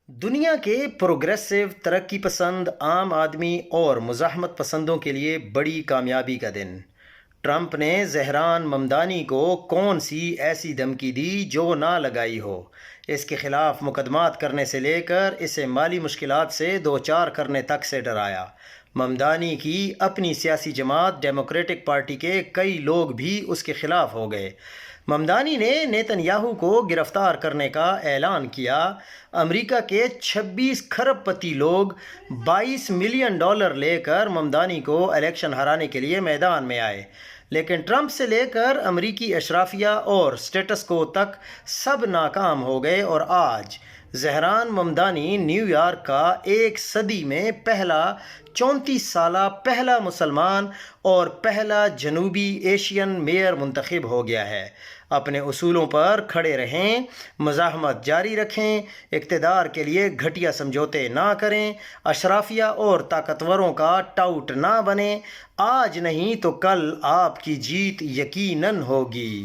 دنیا کے پروگریسو، ترقی پسند، عام آدمی اور مزاحمت پسندوں کے لیے بڑی کامیابی کا دن۔ ٹرمپ نے زہران ممدانی کو کون سی ایسی دھمکی دی جو نہ لگائی ہو؟ اس کے خلاف مقدمات کرنے سے لے کر اسے مالی مشکلات سے دوچار کرنے تک سے ڈرایا۔ ممدانی کی اپنی سیاسی جماعت ڈیموکریٹک پارٹی کے کئی لوگ بھی اس کے خلاف ہو گئے۔ ممدانی نے نیتن یاہو کو گرفتار کرنے کا اعلان کیا۔ امریکہ کے 26 کھرب پتی لوگ $22 ملین لے کر ممدانی کو الیکشن ہرانے کے لیے میدان میں آئے، لیکن ٹرمپ سے لے کر امریکی اشرافیہ اور اسٹیٹس کو تک سب ناکام ہو گئے، اور آج زہران ممدانی نیو یارک کا ایک صدی میں پہلا 34 سالہ پہلا مسلمان اور پہلا جنوبی ایشین میئر منتخب ہو گیا ہے۔ اپنے اصولوں پر کھڑے رہیں، مزاحمت جاری رکھیں، اقتدار کے لیے گھٹیا سمجھوتے نہ کریں، اشرافیہ اور طاقتوروں کا ٹاؤٹ نہ بنیں۔ آج نہیں تو کل آپ کی جیت یقیناً ہوگی۔